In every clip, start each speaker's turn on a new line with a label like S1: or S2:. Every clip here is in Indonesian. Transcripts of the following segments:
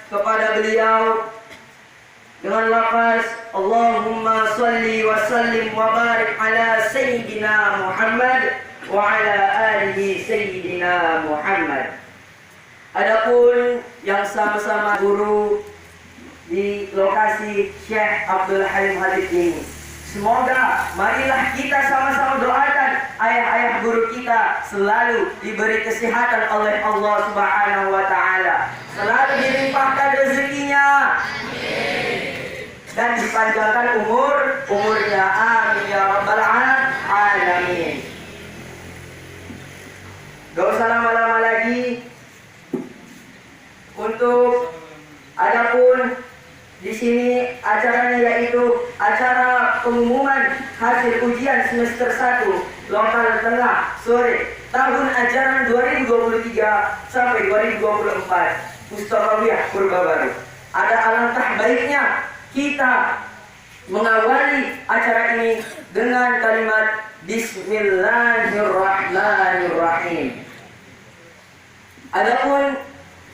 S1: kepada beliau dengan lafaz Allahumma salli wa sallim wa barik ala Sayyidina Muhammad wa ala alihi Sayyidina Muhammad. Adapun yang sama-sama guru di lokasi Syekh Abdul Halim Habib ini, semoga marilah kita sama-sama doakan ayah-ayah guru kita selalu diberi kesehatan oleh Allah Subhanahu wa taala, selalu dilimpahkan rezekinya dan dipanjangkan umurnya, amin ya rabbal alamin. Gak usah lama-lama lagi. Untuk adapun di sini acaranya yaitu acara pengumuman hasil ujian semester 1 lokal tengah sore tahun ajaran 2023 sampai 2024 Mustaqawiyah Purba Baru. Ada alangkah baiknya kita mengawali acara ini dengan kalimat Bismillahirrahmanirrahim. Adapun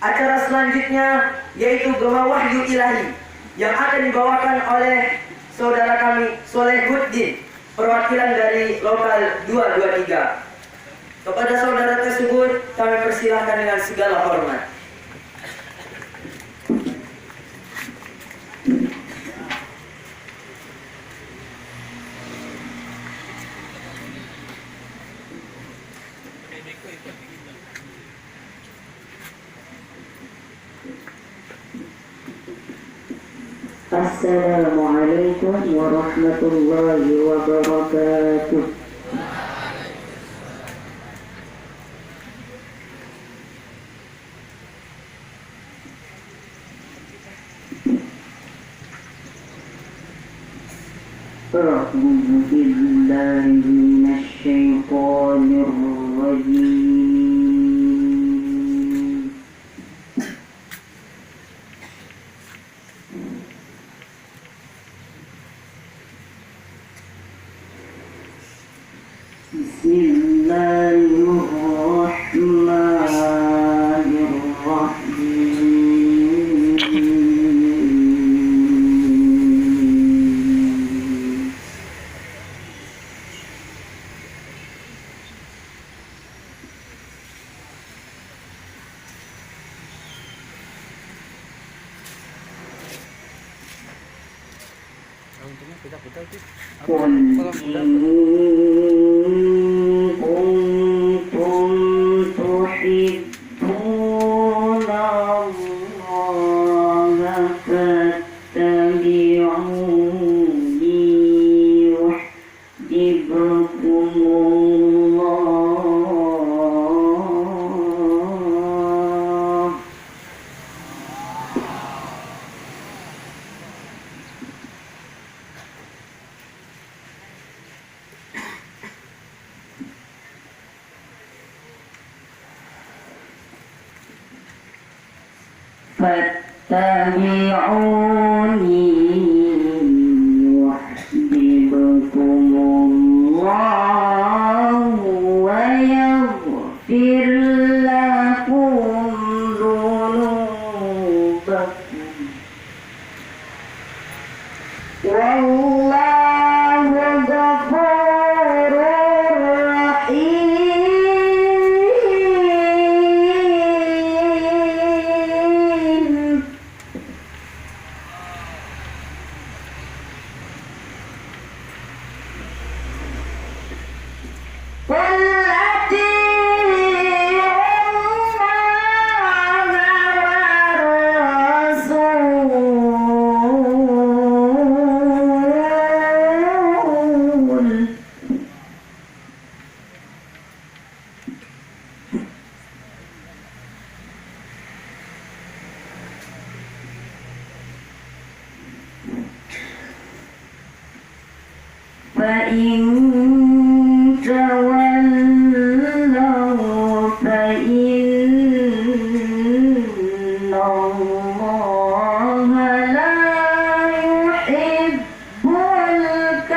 S1: acara selanjutnya yaitu Gema Wahyu Ilahi yang akan dibawakan oleh saudara kami Solehuddin, perwakilan dari lokal 223. Kepada saudara tersebut kami persilahkan dengan segala hormat.
S2: Assalamualaikum warahmatullahi wabarakatuh. A'udzu billahi minasy syaithanir rajim. Fattabi'uni yuhibbukumullahu wa yaghfir lakum dzunubakum. Wallahu ghafurur rahim. فإن تولوا فإن الله لا يحب الكافرين.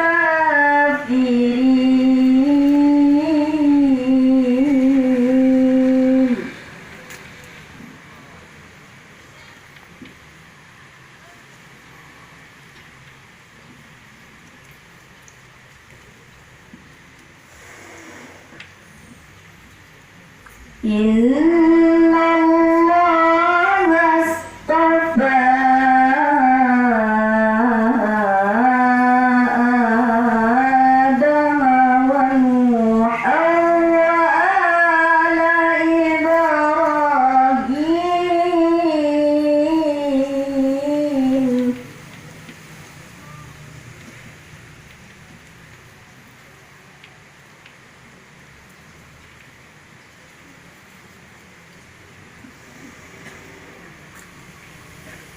S2: Innallaha astafa Adama wa Nuhan wa ala Ibrahim.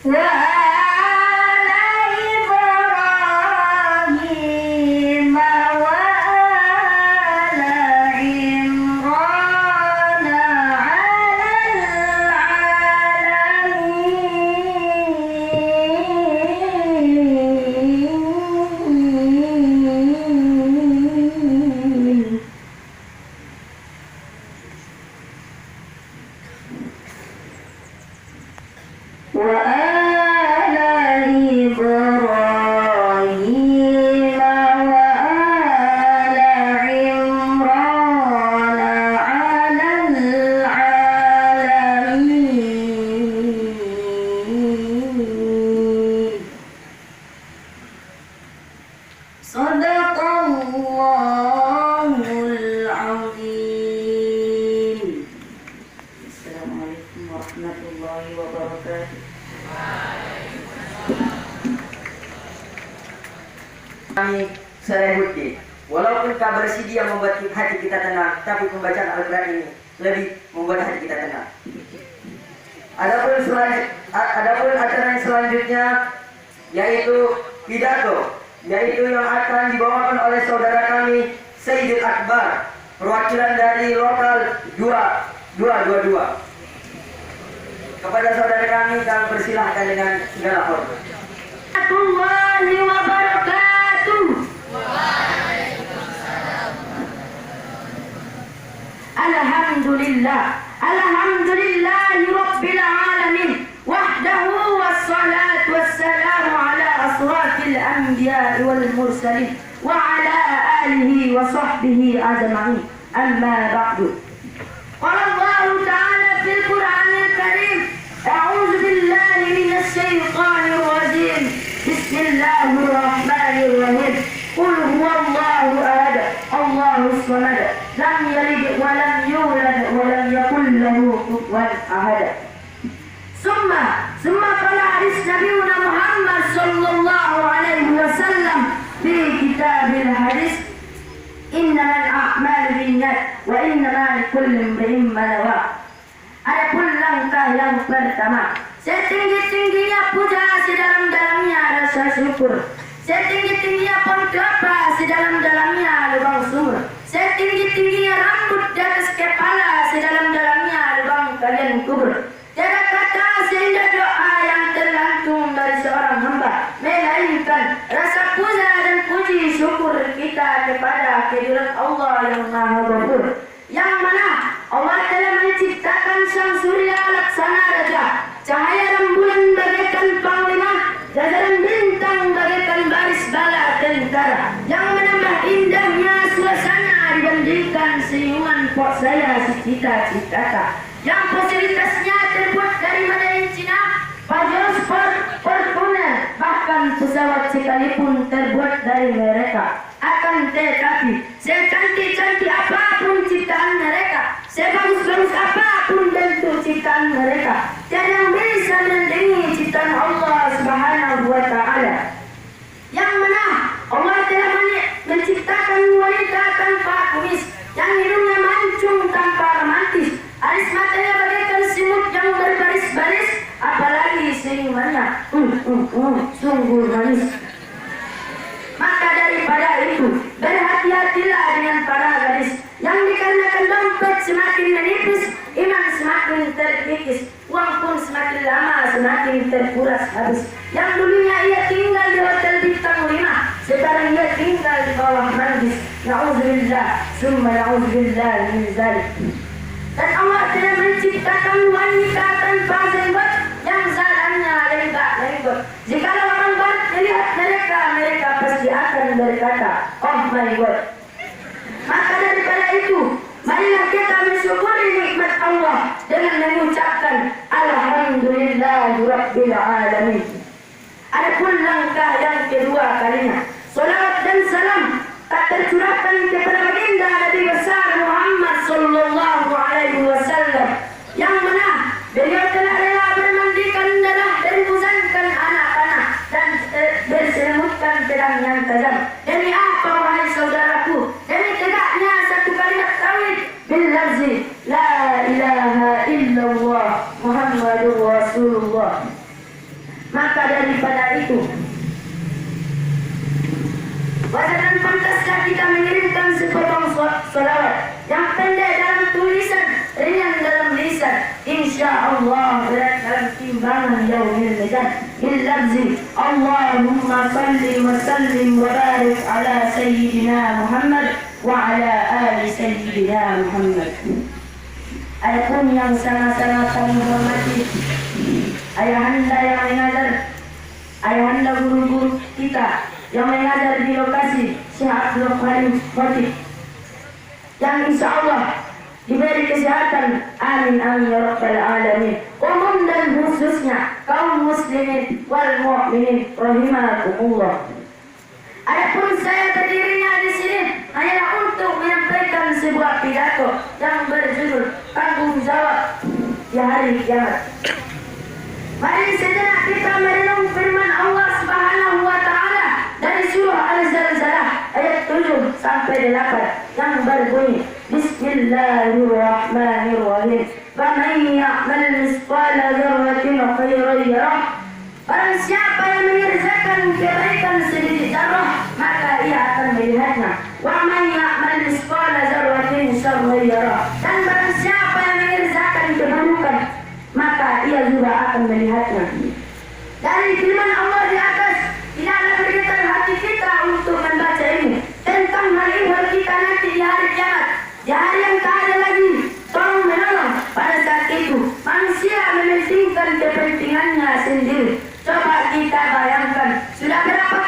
S2: Wa ala Ibrahim wa ala Imran alamin. Wa ala Ibrahim wa ala Imran alal alamin. Sadaqallahul azim. Assalamualaikum warahmatullahi wabarakatuh.
S1: Kami Salahuddin, walaupun kabar bersedia membuat hati kita tenang, tapi pembacaan Al-Quran ini lebih membuat hati kita tenang. Adapun acara yang selanjutnya yaitu pidato, yaitu yang akan dibawakan oleh saudara kami Sayyidul Akbar, perwakilan dari lokal 222. Kepada saudara kami persilahkan dengan segala hormat.
S2: Warahmatullahi wabarakatuh. Alhamdulillahi rabbil alamin wahdahu wassalatu wassalamu ala asrafil anbiya wal mursalin wa ala alihi wa sahbihi ajma'in. Amma ba'du. Qala Allah ta'ala fil Qur'anil Karim, a'udzu billahi minasy syaithanir rajim. Bismillahirrahmanirrahim. Qul huwallahu ahad, Allahus samad, lam yalid wa lam yulad wa lam yakul lahu kufuwan ahad. Summa qala hadis Nabiuna Muhammad sallallahu alaihi wasallam fi kitabil hadis, innamal a'malu binniyat wa innamal likulli imrin ma nawa. Adapun langkah yang pertama, setinggi-tingginya puja, sedalam-dalamnya rasa syukur. Setinggi-tingginya pohon kelapa, sedalam-dalamnya lubang sumur. Setinggi-tingginya rambut di atas kepala, sedalam-dalamnya lubang kalian kubur. Tiada kata sehingga doa yang tergantung dari seorang hamba, melainkan rasa puja dan puji syukur kita kepada kehadirat Allah yang Maha Ghafur, yang mana Allah telah menciptakan sang surya laksana raja, cahaya rembulan bagaikan panglima, jajaran bintang bagaikan baris bala tentara, yang menambah indahnya suasana dibandingkan senyuman pok saya cita-cita, yang fasilitasnya terbuat dari medan Cina, Pajero Sport, Fortuner, bahkan pesawat sekalipun terbuat dari mereka. Akan tetapi, secantik-cantik apapun ciptaan mereka, sebagus-bagus apapun bentuk ciptaan mereka, tiada yang bisa menandingi ciptaan Allah Subhanahu wa Ta'ala, yang mana Allah telah menciptakan wanita tanpa kumis, yang hidungnya mancung tanpa romantis, alis matanya bagaikan semut yang berbaris-baris, apalagi senyumannya sungguh manis. Maka daripada itu, berhati-hatilah dengan para gadis yang dikarenakan dompet semakin menipis, iman semakin terkikis, uang pun semakin lama semakin terkuras habis. Yang dulunya ia tinggal di hotel bintang 5, sekarang ia tinggal di bawah manggis. Na'udzubillah, summa na'udzubillah min zalik. Dan Allah telah menciptakan wanita tanpa jenggot yang zalannya lenggak-lenggok. Jikalau orang barat melihat mereka pasti akan berkata, oh my God. Maka daripada itu, marilah kita mensyukuri nikmat Alhamdulillahi Rabbil Alamin. Adapun langkah yang kedua kalinya, salawat dan salam tak tercurahkan kepada baginda Nabi besar Muhammad sallallahu alaihi wasallam, yang mana beliau telah rela bermandikan darah dan muzankan anak-anak dan berselimutkan pedang yang tajam. Demi apa wahai saudaraku? Demi tegaknya satu kalimat tauhid bil lafzi la ilaha illallah Muhammadur Rasulullah. Maka daripada itu, wajar dan pantaskah kita mengirimkan sepotong salawat yang pendek dalam tulisan, ringan dalam lisan, insya Allah berat dalam timbangan yaumil mizan. Bil lafzi Allahumma salli wa sallim wa barik ala sayyidina Muhammad wa ala ali sayyidina Muhammad. Adapun yang sangat-sangat kami hormati ayahanda yang mengajar, ayahanda guru-guru kita yang mengajar di lokasi Syekh Abdul Qadir Khotib, yang insya Allah diberi kesehatan, amin amin ya rabbal alamin, umum dan khususnya kaum muslimin wal mu'minin rahimakumullah. Adapun saya berdirinya di sini hanyalah untuk menyampaikan sebuah pidato yang berjudul tanggung jawab di hari kiamat. Mari sejenak kita merenung firman Allah Subhanahu wa taala dari surah Al-Zalzalah ayat 7 sampai 8 yang berbunyi, Bismillahirrahmanirrahim. Faman ya'mal mithqala dzarratin khairan yarah. Barang siapa yang mengerjakan kebaikan sedikit zarah, maka ia akan melihatnya. Wa man ya'mal mithqala dzarratin syarran yarah. Dan barang siapa yang mengerjakan keburukan, maka ia juga akan melihatnya. Dari firman Allah di atas, tidaklah bergetar hati kita untuk membaca ini tentang hal ihwal kita nanti di hari kiamat, di hari yang tak ada lagi tolong menolong. Pada saat itu manusia mementingkan kepentingannya sendiri. Coba kita bayangkan, sudah berapa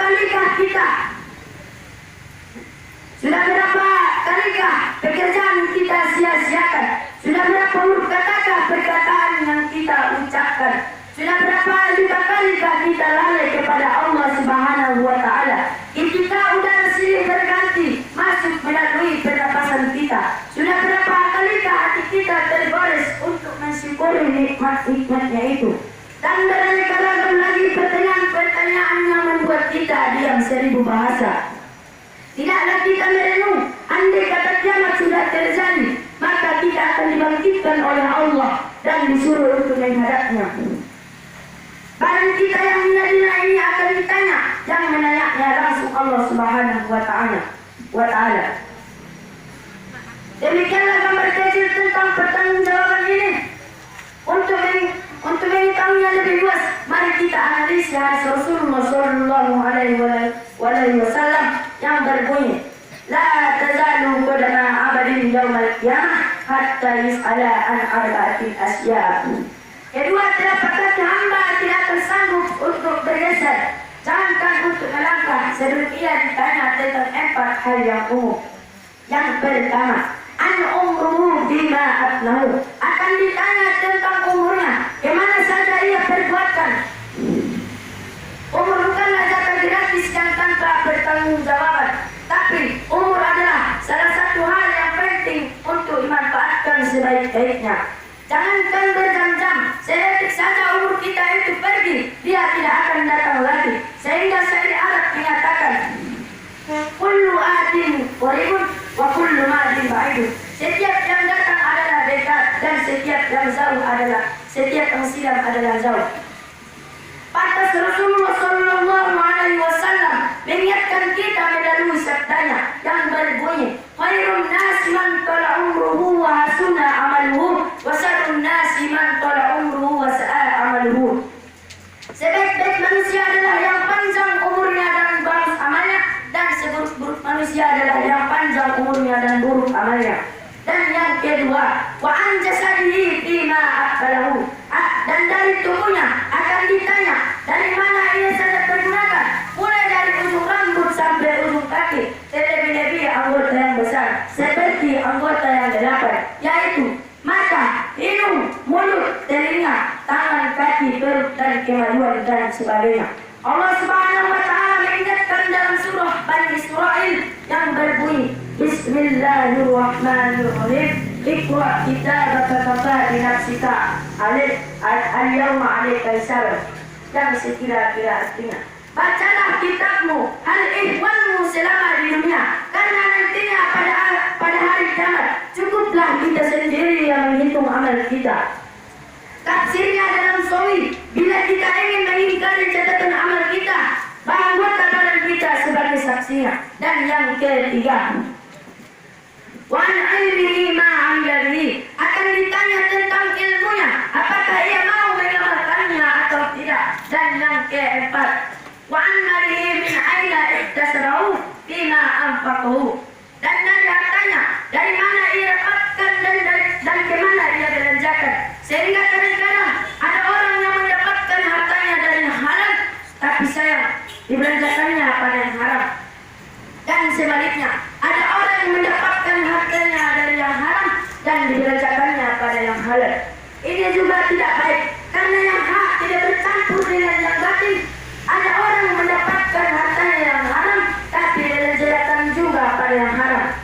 S2: kalikah pekerjaan kita sia-siakan? Sudah berapa huruf katakah perkataan yang kita ucapkan? Sudah berapa kalikah kita lalai kepada Allah Subhanahu wa taala? Ketika udara silih berganti masuk melalui pernapasan kita, sudah berapa kalikah hati kita tergores untuk mensyukuri nikmat-nikmatnya itu? Dan beraneka ragam lagi pertanyaan-pertanyaan yang membuat kita diam seribu bahasa. Tidaklah kita merenung, andai kata kiamat sudah terjadi, maka kita akan dibangkitkan oleh Allah dan disuruh untuk menghadapnya. Barang kita yang menadina ini akan ditanya, yang menanyanya langsung Allah Subhanahu wa taala. Demikianlah gambar kecil tentang pertanggungjawaban ini. Untuk mengetahuinya lebih luas, mari kita analisa hadis Rasulullah sallallahu alaihi wasallam yang berbunyi, la tazalu qadama abadin yaumal qiyamah hatta yus'ala an arba'atin asya'. Kedua telapak kaki hamba tidak akan sanggup untuk bergeser, jangankan untuk melangkah sebelum ia ditanya tentang 4 hal yang umum. Yang pertama, an umruhu bima afnahu, akan ditanya tentang umurnya, kemana saja ia perbuatkan. Umur bukanlah jatah gratis yang tanpa pertanggungjawaban, tapi umur adalah salah satu hal yang penting untuk dimanfaatkan sebaik-baiknya. Jangankan berjam-jam, sedetik saja umur kita itu pergi, dia tidak akan datang lagi. Sehingga syair Arab menyatakan, kullu atin qaribun wa kullu madin ba'idun. Setiap yang datang adalah dekat dan setiap yang silam adalah jauh. Pantas Rasulullah sallallahu alaihi wasallam mengingatkan kita melalui sabdanya yang berbunyi, khairun nasi man tala umruhu wa hasuna amaluhu wa syarrun nasi man tala umruhu wa sa'a amaluhu. Sebaik-baik manusia adalah yang panjang umurnya dan bagus amalnya, dan seburuk-buruk manusia adalah yang panjang umurnya dan buruk amalnya. Dan yang kedua, wa an jasadihi bima aqbalahu, dan dari tubuhnya akan ditanya dari mana ia saja pergunakan, mulai dari ujung rambut sampai ujung kaki, terlebih-lebih anggota yang besar seperti anggota yang 8, yaitu mata, hidung, mulut, telinga, tangan kaki, perut, dan kemaluan dan sebagainya. Allah Subhanahu wa Ta'ala mengingatkan dalam surah Bani Israil yang berbunyi Bismillahirrahmanirrahim. Iqra kitabaka kafa bi nafsika al-yawma 'alaika hisab. Dan sekira-kira artinya, bacalah kitabmu, hal ihwanmu selama di dunia, karena nantinya pada hari kiamat cukuplah kita sendiri yang menghitung amal kita. Tafsirnya dalam Sahih, bila kita ingin mengingkari catatan amal kita, anggota badan kita sebagai saksinya. Dan yang ketiga, wa an ilmihi ma amila bihi, akan ditanya tentang ilmunya, apakah ia mau mengamalkannya atau tidak. Dan yang keempat, wa an malihi min aina iktasabahu bima anfaqahu, dan dari hartanya, dari mana ia dapatkan dan kemana ia belanjakan. Sehingga kadang-kadang ada orang yang mendapatkan hartanya dari yang halal, tapi sayang dibelanjakannya pada yang haram. Dan sebaliknya, ada orang yang mendapatkan hartanya dari yang haram dan dibelanjakannya pada yang halal. Ini juga tidak baik, karena yang hak tidak bercampur dengan yang batil. Ada orang yang mendapatkan hartanya yang haram, tapi dibelanjakan juga pada yang haram.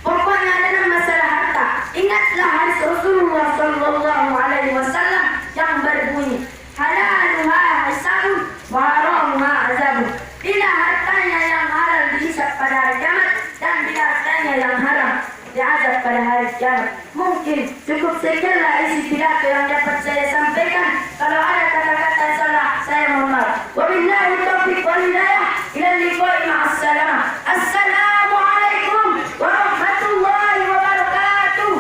S2: Pokoknya dalam masalah harta, ingatlah hadis Rasulullah Sallallahu Alaihi Wasallam yang berbunyi, halaluha hisabun wa haramuha azabun. Bila hartanya yang halal dihisab pada hari kiamat, dan bila hartanya yang haram diazab pada hari kiamat. Mungkin cukup sekianlah isi pidato yang dapat saya sampaikan. Kalau ada kata-kata salah, saya mohon maaf. Wabillahi taufiq wal hidayah. Ila liqa'i ma'as salamah. Assalamualaikum warahmatullahi wabarakatuh.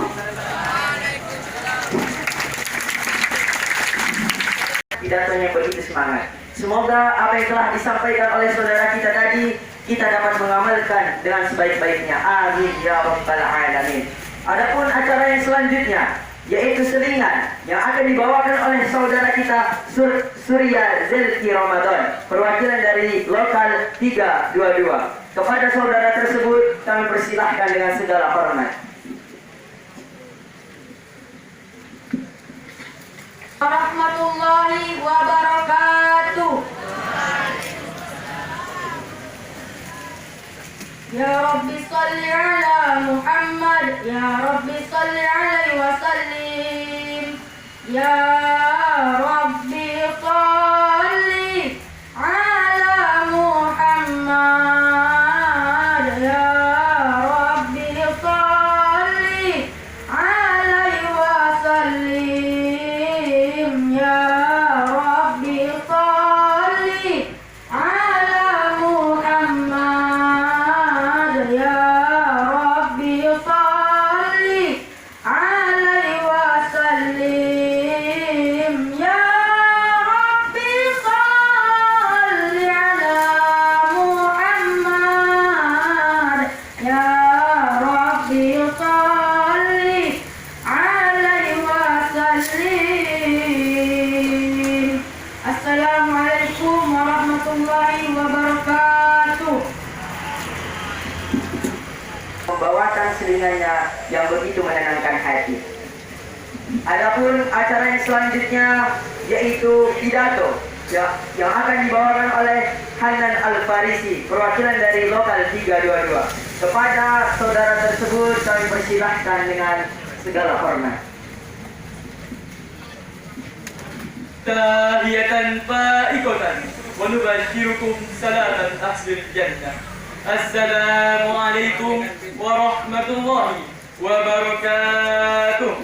S1: Pidatonya begitu semangat. Semoga apa yang telah disampaikan oleh saudara kita tadi kita dapat mengamalkan dengan sebaik-baiknya. Amin ya rabbal alamin. Adapun acara yang selanjutnya, yaitu selingan yang akan dibawakan oleh saudara kita Surya Zelki Ramadan, perwakilan dari lokal 322. Kepada saudara tersebut kami persilahkan dengan segala hormat.
S2: Warahmatullahi wabarakatuh. Ya Rabbi salli ala Muhammad, Ya Rabbi salli alaihi wa sallim. Ya Rabbi salli ala Muhammad, Ya Rabbi salli alaihi wa sallim. Ya Rabbi salli ala Muhammad, Ya Rabbi salli alaihi wa sallim. Ya Rabbi salli ala Muhammad, Ya Rabbi salli alaihi wa sallim. Assalamualaikum warahmatullahi wabarakatuh.
S1: Membawakan selingannya yang begitu menenangkan hati. Adapun acara yang selanjutnya yaitu pidato yang akan dibawakan oleh Hanan Al-Farisi, perwakilan dari lokal 322. Kepada saudara tersebut kami persilahkan dengan segala hormat.
S3: Tahiyatan fa'iqatan wa nubashirukum salatan ahsil jannah. Assalamualaikum warahmatullahi wabarakatuh.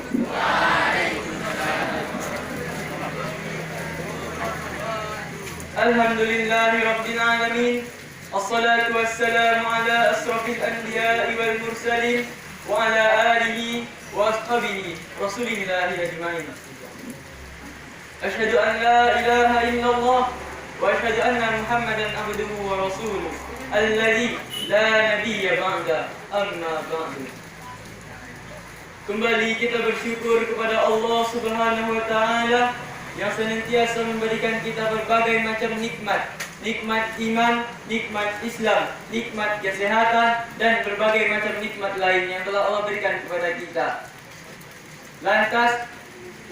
S3: Alhamdulillahi rabbil alamin. Assalatu wassalamu ala asrafil anbiya'i wal mursalin wa ala alihi wa ashabihi rasulillahi ajma'in. Asyhadu an la ilaha illallah wa asyhadu anna Muhammadan abduhu wa rasuluh alladzi la nabiyya ba'da, amma ba'du. Kembali kita bersyukur kepada Allah Subhanahu wa taala yang senantiasa memberikan kita berbagai macam nikmat. Nikmat iman, nikmat Islam, nikmat kesehatan, dan berbagai macam nikmat lain yang telah Allah berikan kepada kita. Lantas,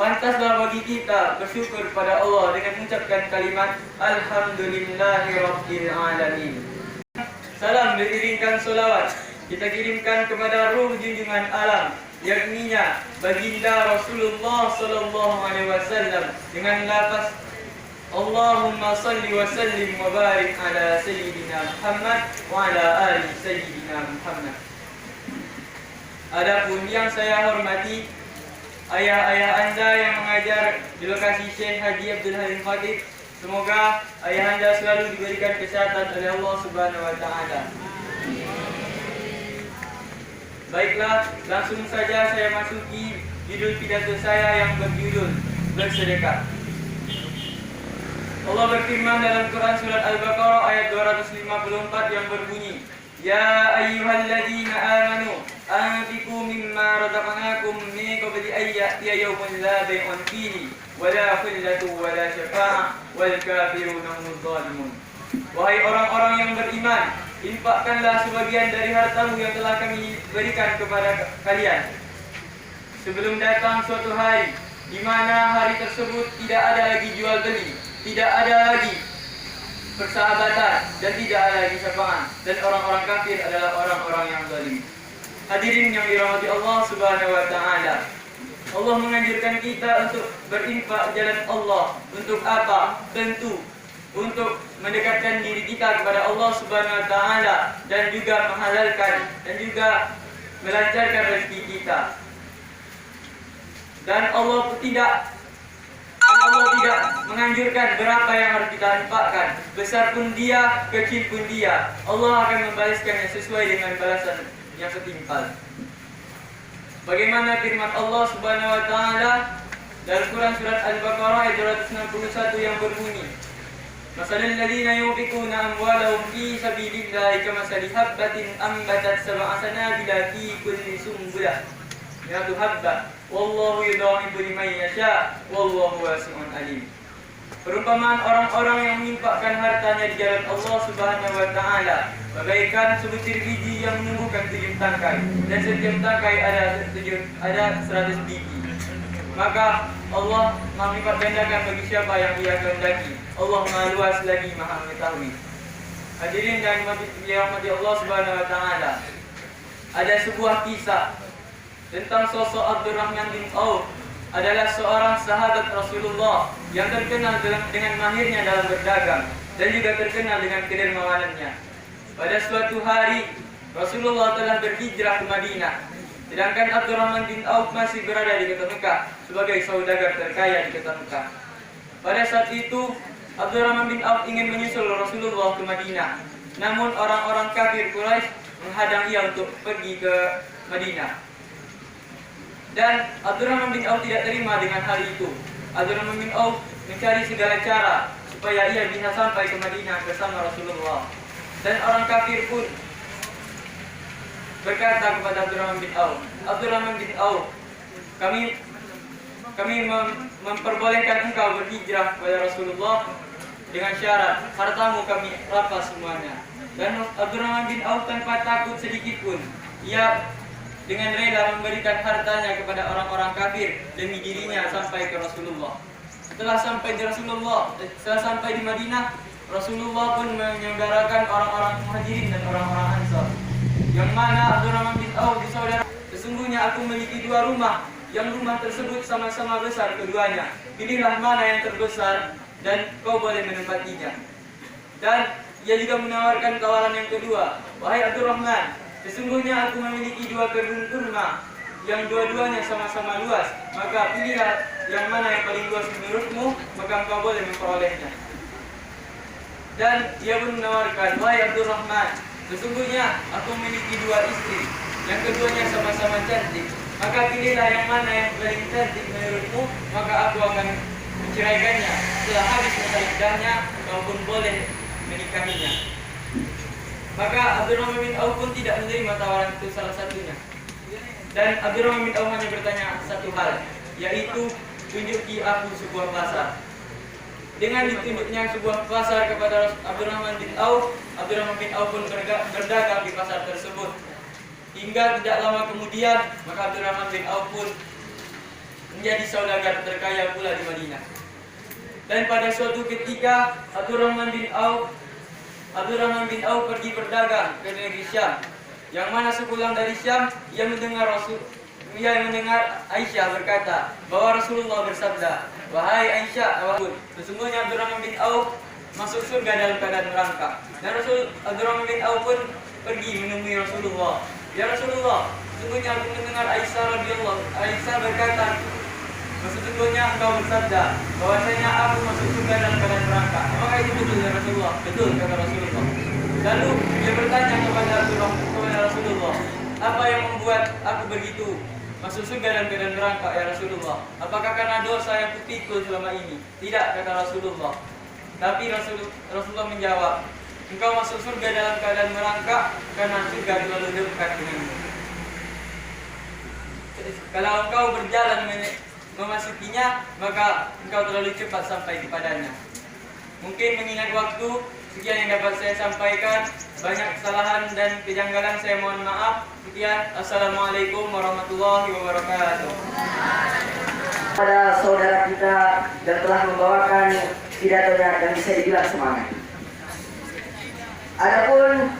S3: Pantaslah bagi kita bersyukur pada Allah dengan mengucapkan kalimat Alhamdulillahirabbil alamin. Salam beriringkan solawat kita kirimkan kepada ruh junjungan alam, yakninya baginda Rasulullah sallallahu alaihi wasallam dengan lafaz Allahumma salli wa sallim wa barik ala sayyidina Muhammad wa ala ali sayyidina Muhammad. Adapun yang saya hormati ayah-ayah anda yang mengajar di lokasi Syekh Haji Abdul Halim Khatib, semoga ayah anda selalu diberikan kesehatan oleh Allah Subhanahu wa taala. Baiklah, langsung saja saya masuki judul pidato saya yang berjudul bersedekah. Allah berfirman dalam Quran surat Al-Baqarah ayat 254 yang berbunyi, Ya ayyuhalladzina amanu anfiqu mimma razaqnakum min qabli an ya'tiya yawmun la bay'un fihi wala khillatun wala syafa'ah wal kafiruna humudz zalimun. Wahai orang-orang yang beriman, infakkanlah sebagian dari hartamu yang telah kami berikan kepada kalian sebelum datang suatu hari di mana hari tersebut tidak ada lagi jual beli, tidak ada lagi persahabatan, dan tidak ada lagi syafaat, dan orang-orang kafir adalah orang-orang yang zalim. Hadirin yang dirahmati Allah Subhanahu wa taala. Allah menganjurkan kita untuk berinfak jalan Allah. Untuk apa? Tentu untuk mendekatkan diri kita kepada Allah Subhanahu wa taala dan juga menghalalkan dan juga melancarkan rezeki kita. Dan Allah tidak menganjurkan berapa yang harus kita infakkan. Besar pun dia, kecil pun dia, Allah akan membalaskannya sesuai dengan balasan yang setimpal. Bagaimana firman Allah Subhanahu wa taala dalam Quran surat Al-Baqarah ayat 261 yang berbunyi, Masalul ladzina yunfiquna amwalahum fi sabilillahi kamathali habbatin ambatat sab'a sanabila fi kulli sunbulah mi'atu habbah wallahu yudha'ifu liman yasha wallahu wasi'un alim. Perumpamaan orang-orang yang menginfakkan hartanya di jalan Allah Subhanahu wa taala bagaikan sebutir biji yang menumbuhkan 7 tangkai, dan setiap tangkai ada 100 biji. Maka Allah melipat gandakan bagi siapa yang Ia kehendaki. Allah Maha Luas lagi Maha Mengetahui. Hadirin dan dirahmati Allah Subhanahu wa taala. Ada sebuah kisah tentang sosok Abdurrahman bin Auf, adalah seorang sahabat Rasulullah yang terkenal dengan mahirnya dalam berdagang dan juga terkenal dengan kedermawanannya. Pada suatu hari Rasulullah telah berhijrah ke Madinah, sedangkan Abdurrahman bin Auf masih berada di kota Mekah sebagai saudagar terkaya di kota Mekah. Pada saat itu Abdurrahman bin Auf ingin menyusul Rasulullah ke Madinah, namun orang-orang kafir Quraisy menghadang ia untuk pergi ke Madinah. Dan Abdurrahman bin Auf tidak terima dengan hal itu. Abdurrahman bin Auf mencari segala cara supaya ia bisa sampai ke Madinah bersama Rasulullah. Dan orang kafir pun berkata kepada Abdurrahman bin Auf, Abdurrahman bin Auf, kami memperbolehkan engkau berhijrah kepada Rasulullah dengan syarat hartamu kami rampas semuanya. Dan Abdurrahman bin Auf tanpa takut sedikit pun, ia dengan rela memberikan hartanya kepada orang-orang kafir demi dirinya sampai ke Rasulullah. Setelah sampai di Madinah, Rasulullah pun menyelenggarakan orang-orang Muhajirin dan orang-orang Ansar. Yang mana Abdurrahman bin Auf bersaudara, sesungguhnya aku memiliki 2 rumah, yang rumah tersebut sama-sama besar keduanya. Pilihlah mana yang terbesar dan kau boleh menempatinya. Dan ia juga menawarkan tawaran yang kedua, wahai Abdurrahman, sesungguhnya aku memiliki 2 kebun kurma yang dua-duanya sama-sama luas, maka pilihlah yang mana yang paling luas menurutmu, maka engkau boleh memperolehnya. Dan ia pun menawarkan, wahai Abdurrahman, sesungguhnya aku memiliki 2 istri, yang keduanya sama-sama cantik, maka pilihlah yang mana yang paling cantik menurutmu, maka aku akan menceraikannya. Setelah habis masa iddahnya, kau pun boleh menikahinya. Maka Abdurrahman bin Auf pun tidak menerima tawaran itu salah satunya. Dan Abdurrahman bin Auf hanya bertanya satu hal, yaitu tunjuki aku sebuah pasar. Dengan ditunjuknya sebuah pasar kepada Abdurrahman bin Auf, Abdurrahman bin Auf pun berdagang di pasar tersebut. Hingga tidak lama kemudian, maka Abdurrahman bin Auf pun menjadi saudagar terkaya pula di Madinah. Dan pada suatu ketika Abdurrahman bin Auf pergi berdagang ke negeri Syam. Yang mana sepulang dari Syam, ia mendengar Aisyah berkata bahwa Rasulullah bersabda, "Wahai Aisyah, sesungguhnya Abdurrahman bin Auf masuk surga dalam keadaan merangkak." Dan Abdurrahman bin Auf pun pergi menemui Rasulullah. "Ya Rasulullah, sesungguhnya aku mendengar Aisyah berkata, sesungguhnya engkau bersabda bahwasanya aku masuk surga dalam keadaan merangkak. Apakah itu betul ya Rasulullah?" "Betul," kata Rasulullah. Lalu dia bertanya kepada Rasulullah, "Apa yang membuat aku begitu masuk surga dalam keadaan merangkak ya Rasulullah? Apakah karena dosa yang kupikul selama ini?" "Tidak," kata Rasulullah. Tapi Rasulullah menjawab, "Engkau masuk surga dalam keadaan merangkak karena surga terlalu dekat denganmu. Kalau engkau berjalan memasukinya, maka engkau terlalu cepat sampai kepadanya." Mungkin mengingat waktu, sekian yang dapat saya sampaikan. Banyak kesalahan dan kejanggalan, saya mohon maaf. Sekian. Assalamualaikum warahmatullahi wabarakatuh.
S1: Pada saudara kita yang telah membawakan pidatonya yang bisa dibilang semangat. Adapun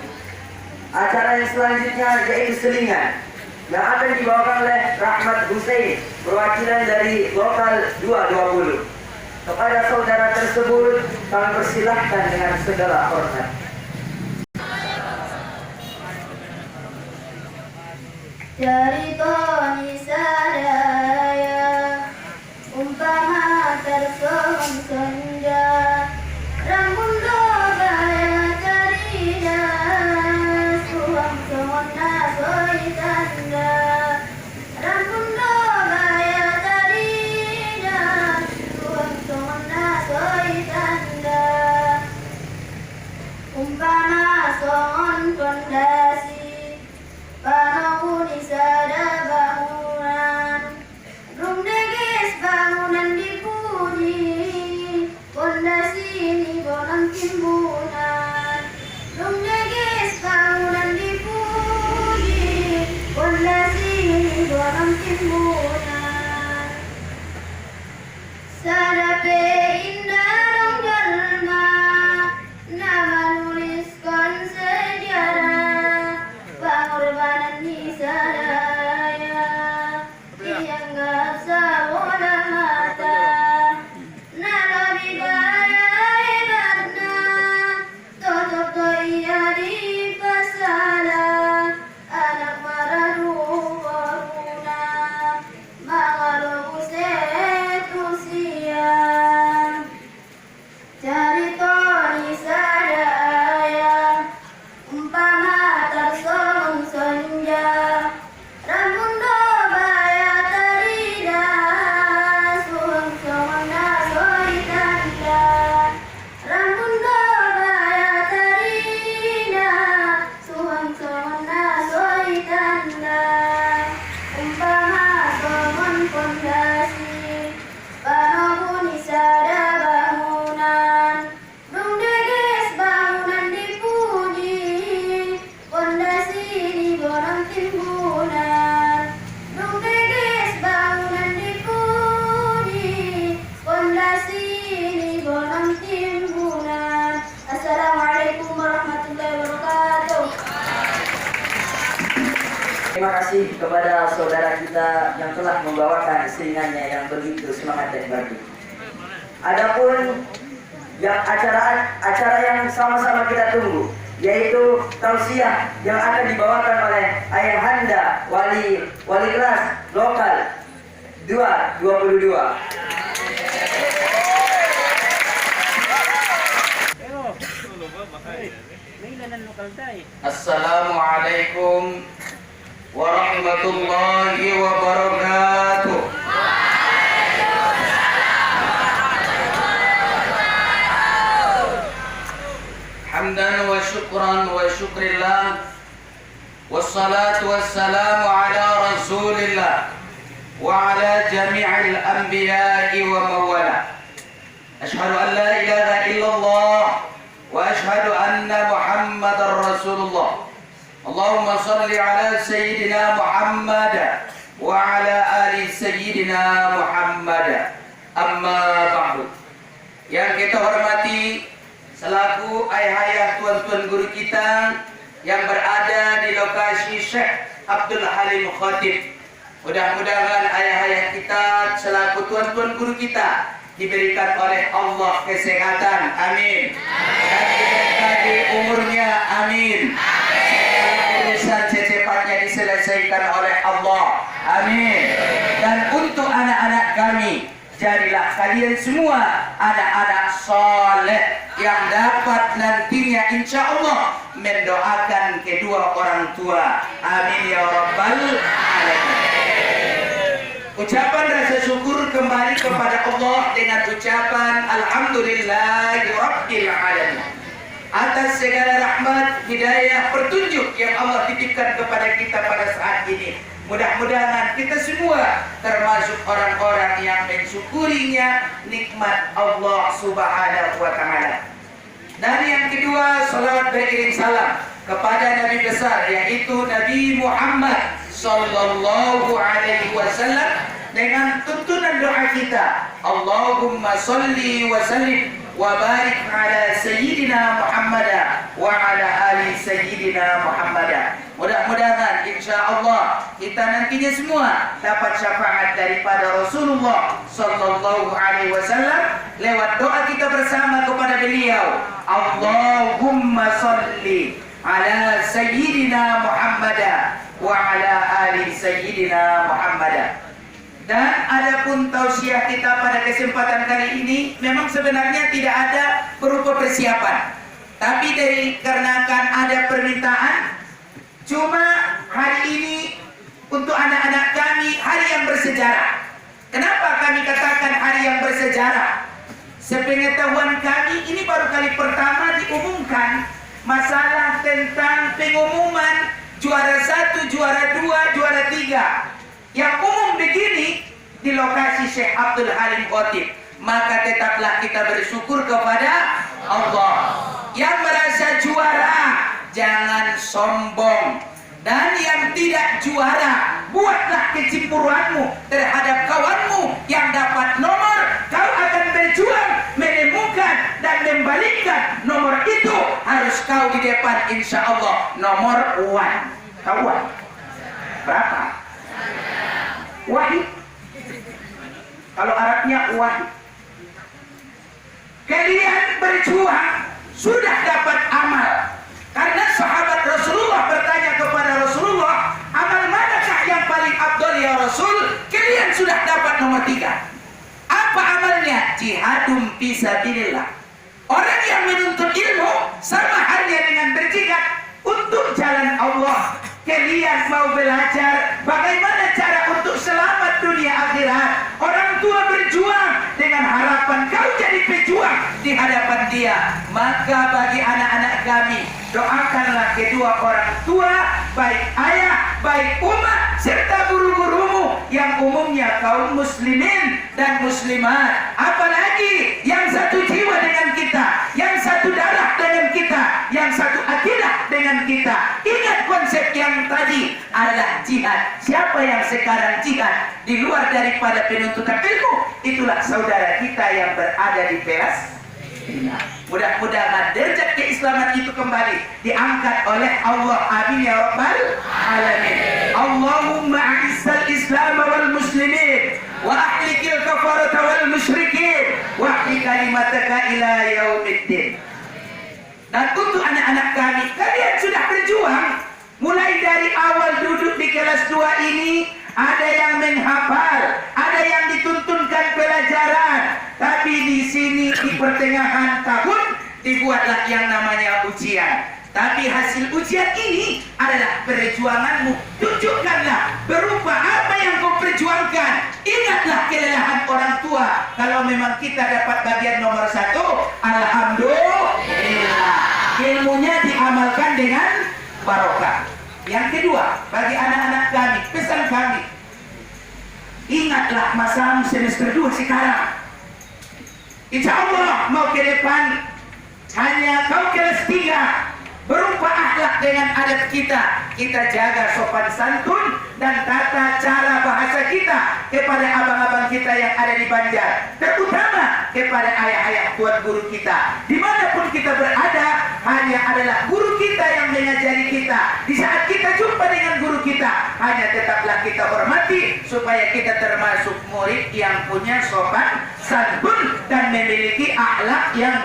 S1: acara yang selanjutnya yaitu selingan yang akan dibawakan oleh Rahmat Hussein, perwakilan dari lokal 220. Kepada saudara tersebut kami persilahkan dengan segala hormat.
S2: Cerita sadaya umpama tersohon senja, rambut dobaya cerita suang sona soi tanda, rambut dobaya cerita suang sona soi tanda, umpama son pondasi bangun sada bangunan, rumdegis bangunan dipuji, pondasi ini bonang timbunan. Rumdegis bangunan dipuji, pondasi ini bonang timbunan. Sadape indah dong jalma, nama nuliskan sejarah. Pengorbanan di sadaya dianggap sabola mata, nala bidaya hebatna tutup toya di pasala, anak maradu waruna mengaluh setu siang. Cerita di sadaya umpama tersohon senja, rambut dobaya terida suang sona soi tanda, rambut dobaya terida suang sona soi tanda, umpama sohon pondasi bangun sada bangunan, rumdegis bangunan dipuji, pondasi di bonang timbunan. Rumdegis bangunan dipuji, pondasi di bonang timbunan. Assalamualaikum warahmatullahi wabarakatuh.
S1: Terima kasih kepada saudara kita yang telah membawakan selingannya yang begitu semangat dan merdu. Adapun yang acara yang sama-sama kita tunggu, yaitu tausiah yang akan dibawakan oleh Ayahanda wali kelas lokal 222.
S4: Assalamualaikum warahmatullahi wabarakatuh. Hamdan wa syukran wa syukrillah, wassalatu wassalamu ala rasulillah wa ala jami'il anbiya'i wa mawala. Ashhadu an la ilaha illallah wa ashhadu anna Muhammadar Rasulullah. Allahumma salli ala Sayyidina Muhammad wa وعلى آل سيدنا محمد. Amma ba'du. Yang kita hormati selaku ayah-ayah, tuan-tuan guru kita yang berada di lokasi Syekh Abdul Halim Khatib. Mudah-mudahan ayah-ayah kita selaku tuan-tuan guru kita diberikan oleh Allah kesehatan, amin. Dan diberkahi umurnya, amin. Segala urusan secepatnya diselesaikan oleh Allah, amin. Dan untuk anak-anak kami, jadilah kalian semua anak-anak soleh yang dapat nantinya insya Allah mendoakan kedua orang tua. Amin ya rabbal alamin. Ucapan rasa syukur kembali kepada Allah dengan ucapan alhamdulillahi rabbil alamin atas segala rahmat, hidayah, petunjuk yang Allah titipkan kepada kita pada saat ini. Mudah-mudahan kita semua termasuk orang-orang yang mensyukurinya nikmat Allah Subhanahu wa Ta'ala. Dan yang kedua, salawat beriring salam kepada Nabi besar, yaitu Nabi Muhammad sallallahu alaihi wasallam, dengan tuntunan doa kita, Allahumma salli wa sallim wa barik ala sayyidina Muhammad wa ala ali sayyidina Muhammad. Mudah-mudahan insyaallah kita nantinya semua dapat syafaat daripada Rasulullah sallallahu alaihi wasallam lewat doa kita bersama kepada beliau. Allahumma salli ala sayyidina Muhammad wa ala ali sayyidina Muhammad. Dan adapun tausiah kita pada kesempatan kali ini memang sebenarnya tidak ada berupa persiapan, tapi dikarenakan ada permintaan, cuma hari ini untuk anak-anak kami hari yang bersejarah. Kenapa kami katakan hari yang bersejarah? Sepengetahuan kami ini baru kali pertama diumumkan masalah tentang pengumuman juara 1, juara 2, juara 3 yang umum begini di lokasi Syekh Abdul Halim Khatib. Maka tetaplah kita bersyukur kepada Allah. Yang merasa juara jangan sombong, dan yang tidak juara buatlah kecemburuanmu terhadap kawanmu yang dapat nomor. Kau akan berjuang menemukan dan membalikkan nomor itu. Harus kau di depan insya Allah nomor 1. Tahu berapa? Wahid. Kalau Arabnya wahid. Kalian berjuang sudah dapat amal. Karena sahabat Rasulullah bertanya kepada Rasulullah, amal manakah yang paling afdal ya Rasul? Kalian sudah dapat nomor 3. Apa amalnya? Jihadum fisabilillah. Orang yang menuntut ilmu sama halnya dengan berjihad untuk jalan Allah. Kalian mau belajar bagaimana cara untuk selamat dunia akhirat. Orang tua berjuang dengan harapan kau jadi pejuang di hadapan dia. Maka bagi anak-anak kami, doakanlah kedua orang tua, baik ayah, baik umat, serta guru-gurumu yang umumnya kaum muslimin dan muslimat. Apalagi yang satu jiwa dengan kita, yang satu darah dengan kita, yang satu akidah dengan kita. Ingat konsep yang tadi adalah jihad. Siapa yang sekarang jihad di luar daripada penuntutan ilmu, itulah saudara kita yang berada di Palestina. Mudah-mudahan derajat keislaman itu kembali diangkat oleh Allah. Amin ya rabbal alamin. Allahumma a'izzal islam wal muslimin wa ahlikil kafarata wal musyrikin wa ahli kalimataka ila yaumiddin. Dan untuk anak-anak kami, kalian sudah berjuang mulai dari awal duduk di kelas 2 ini. Ada yang menghafal, ada yang dituntunkan pelajaran, tapi di sini di pertengahan tahun dibuatlah yang namanya ujian. Tapi hasil ujian ini adalah perjuanganmu. Tunjukkanlah berupa apa yang kau perjuangkan. Ingatlah kelelahan orang tua. Kalau memang kita dapat bagian nomor 1, alhamdulillah. Ilmunya diamalkan dengan barokah. Yang kedua, bagi anak-anak kami, pesan kami, ingatlah masamu semester 2 sekarang. Insya Allah mau ke depan hanya kau kelas 3 berupa akhlak dengan adab kita. Kita jaga sopan santun dan tata cara bahasa kita kepada abang-abang kita yang ada di Banjar, terutama kepada ayah-ayah tuan guru kita. Dimanapun kita berada, hanya adalah guru kita yang mengajari kita. Di saat kita jumpa dengan guru kita, hanya tetaplah kita hormati supaya kita termasuk murid yang punya sopan santun dan memiliki akhlak yang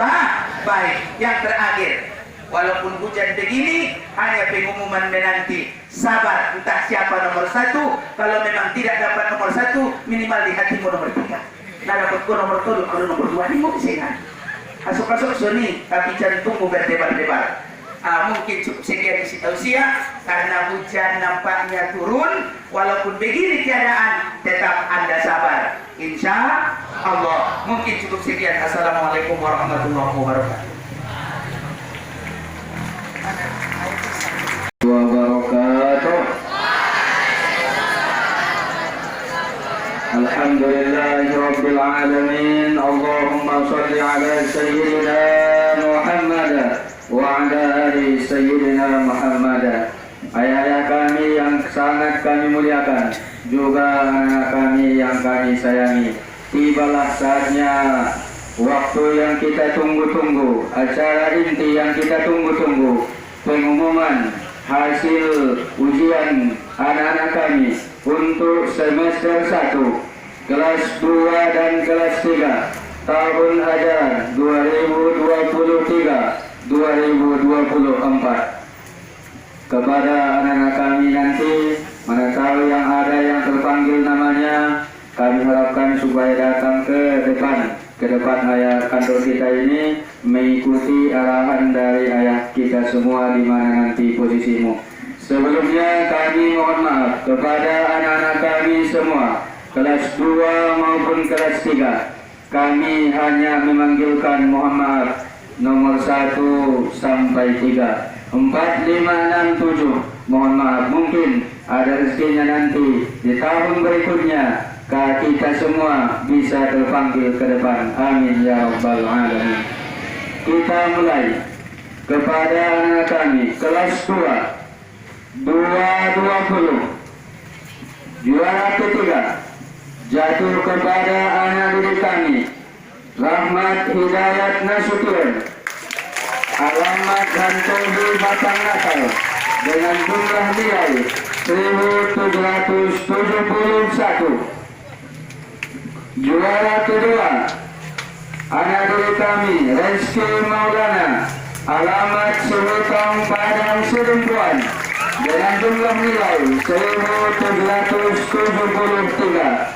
S4: baik. Yang terakhir, walaupun hujan begini, hanya pengumuman menanti. Sabar, entah siapa nomor 1. Kalau memang tidak dapat nomor 1, minimal di hatimu nomor 3. Nah, dapat ku nomor 3, kalau nomor 2 ini mau bisa. Asuk-asuk sini, tapi jantungmu berdebar-debar. Mungkin cukup sekian isi tausiah, karena hujan nampaknya turun. Walaupun begini keadaan, tetap Anda sabar. Insya Allah. Mungkin cukup sekian. Assalamualaikum warahmatullahi wabarakatuh.
S5: Wabarakatuh. Alhamdulillahi Rabbil Alamin. Allahumma salli ala Sayyidina Muhammad wa ala ali Sayyidina Muhammad. Ayah-ayah kami yang sangat kami muliakan, juga anak kami yang kami sayangi, tibalah saatnya waktu yang kita tunggu-tunggu, acara inti yang kita tunggu-tunggu, pengumuman hasil ujian anak-anak kami untuk semester 1, kelas 2 dan kelas 3 tahun ajaran 2023-2024. Kepada anak-anak kami nanti, mana tahu yang ada yang terpanggil namanya, kami harapkan supaya datang ke depan ayah kantor kita ini, mengikuti arahan dari ayah kita semua di mana nanti posisimu. Sebelumnya kami mohon maaf kepada anak-anak kami semua, kelas 2 maupun kelas 3. Kami hanya memanggilkan mohon maaf nomor 1 sampai 3. 4, 5, 6, 7. Mohon maaf, mungkin ada rezekinya nanti di tahun berikutnya kita semua bisa terpanggil ke depan. Amin ya rabbal alamin. Kita mulai kepada anak kami kelas 2 juara ketiga jatuh kepada anak didik kami Rahmat Hidayat Nasution, alamat Hantohi Batang Natal, dengan jumlah nilai 1771. Juara kedua, anak didik kami Rizky Maulana, alamat Semetong Padang Sidempuan, dengan jumlah nilai 1773.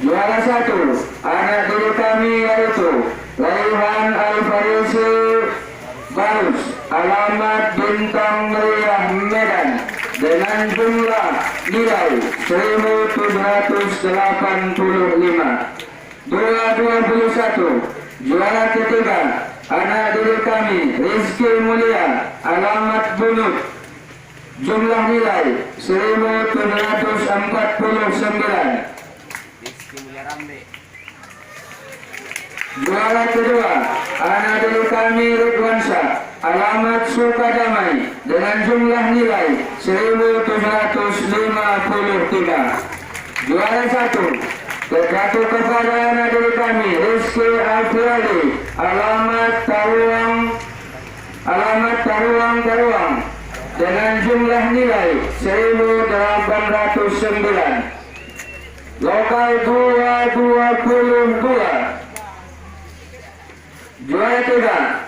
S5: Juara 1, anak didik kami yaitu Raihan Al-Farisi Barus, alamat Bintang Meriah Medan, dengan jumlah nilai 1785. 21, juara ketiga, anak didik kami Rizky Mulia, alamat Bunut, jumlah nilai 1749. Juara kedua, anak didik kami Ridwansyah, alamat Sukadamai, dengan jumlah nilai 1753. Juara 1 terjatuh kepada anak didik kami Rizky Alfiali, alamat Taruang, dengan jumlah nilai 1809. Lokal 222. Juara 3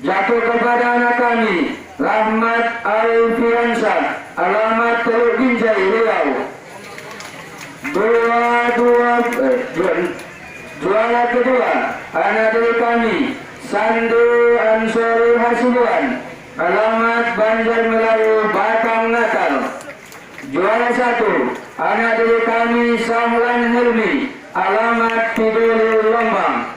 S5: jatuh kepada anak kami Rahmat Alfiansyah, alamat Teluk Binjai, Riau. Juara kedua, anak didik kami Sandi Ansori Hasibuan, alamat Banjar Melayu, Batang Natal. Juara 1, anak didik kami Sahlan Helmi, alamat Piduli Lombang.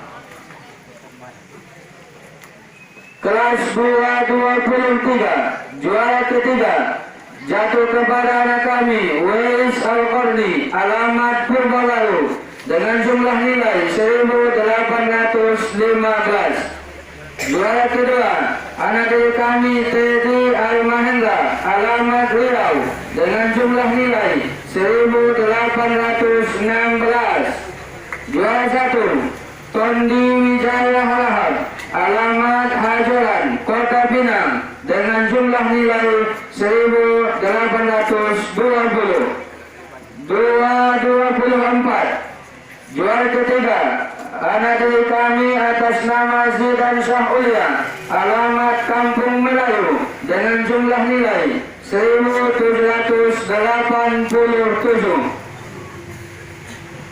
S5: Kelas 223, juara ketiga jatuh kepada anak kami Wais Al-Qarni, alamat Purbalalu, dengan jumlah nilai 1815. Juara kedua, anak didik kami Teddy Al-Mahendra, alamat Riau, dengan jumlah nilai 1.816. Juara 1 Tondi Wijaya Halahap, alamat Hajolan, Kota Pinang, dengan jumlah nilai 1.820. 224. Juara ketiga anak dari kami atas nama Zidan Syah Ulia, alamat Kampung Melayu, dengan jumlah nilai 1.787.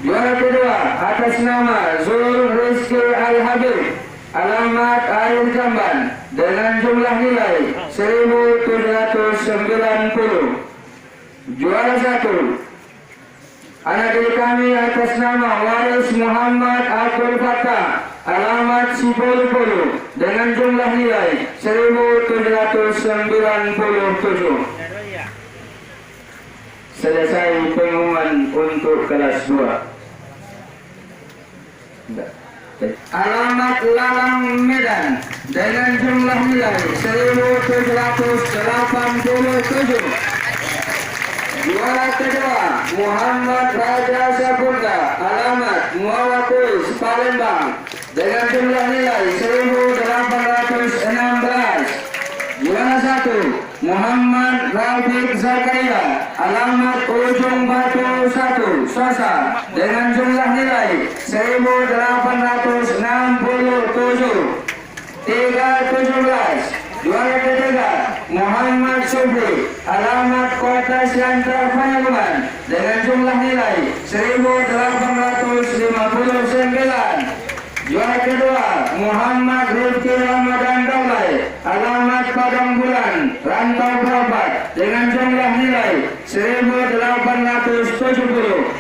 S5: Juara kedua atas nama Zul Rizki Al-Habib, alamat Air Jamban, dengan jumlah nilai 1.790. Juara 1 anak dari kami atas nama Waris Muhammad Abdul Fattah, alamat Sipolu-Polu, dengan jumlah nilai 1.797. Selesai pengumuman untuk kelas 2. Alamat Lalang Medan, dengan jumlah nilai 1.787. Juara kedua Muhammad Raja Sapurga, alamat Muawakuis Palembang, dengan jumlah nilai 1.816. Juara 1 Muhammad Rafiq Zakaria, alamat Ujung Batu 1 Sasa, dengan jumlah nilai 1.867. 317. Juara ketiga Muhammad Subri, alamat Kota Siantar Panyaluman, dengan jumlah nilai 1.859. Juara kedua Muhammad Rifki Ramadan Daulay, alamat Padang Bulan, Rantau Prapat, dengan jumlah nilai 1.870.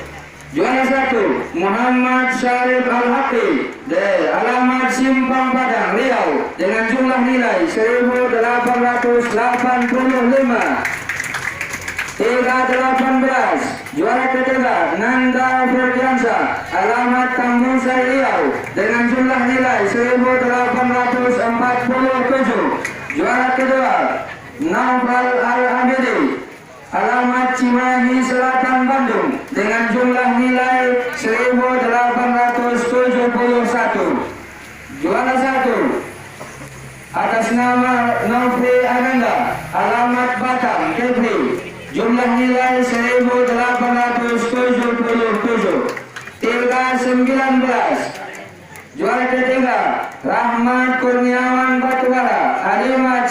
S5: Juara 1 Muhammad Syarif Al-Haqi, alamat Simpang Padang Riau, dengan jumlah nilai 1.885. 318. Juara ketiga Nanda Ferdiansa, alamat Kampung Sai Riau, dengan jumlah nilai 1.847. Juara kedua Naufal Al-Abidi, alamat Cimahi Selatan Bandung, dengan jumlah nilai 1.871. Juara 1 atas nama Novi Ananda, alamat Batam Kepri, jumlah nilai 1.877. 319. Juara ketiga Rahmat Kurniawan Batubara, alamat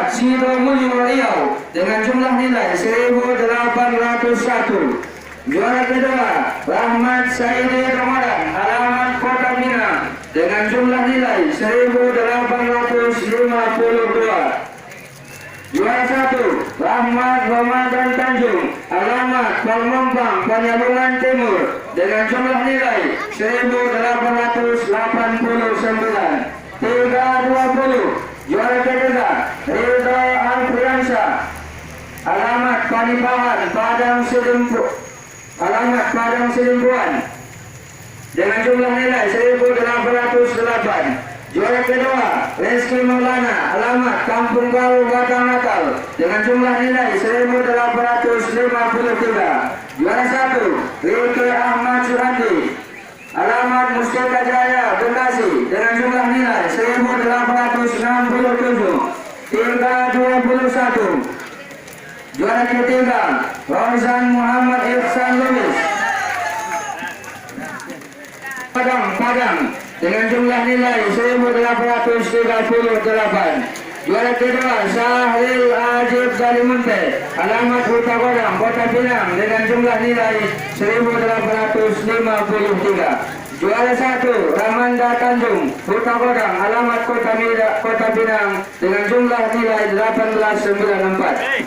S5: Sido Mulyo Riau, dengan jumlah nilai 1.801. Juara kedua Rahmat Saidi Ramadan, alamat Kota Pinang, dengan jumlah nilai 1.852. Juara 1 Rahmat Ramadan Tanjung, alamat Palembang Penyalungan Timur, dengan jumlah nilai 1.889. 320. Juara ketiga Ridho Alfriansyah, alamat Panipahan Padang Selimpuan, dengan jumlah nilai 1.808. Juara kedua Reski Maulana, alamat Kampung Baru Batang Natal, dengan jumlah nilai 1.853. Juara 1 Riki Ahmad Surandi, alamat Mustika Jaya Bekasi, dengan jumlah nilai 1.867. 321. Juara ketiga Rozan Muhammad Ihsan Lubis, Padang, dengan jumlah nilai 1.838. Juara kedua Sahril Ajib Zalimunte, alamat Huta Godang, Kota Pinang, dengan jumlah nilai 1.853. Juara 1 Ramanda Tanjung, Huta Godang, alamat Kota Pinang, dengan jumlah nilai 1894.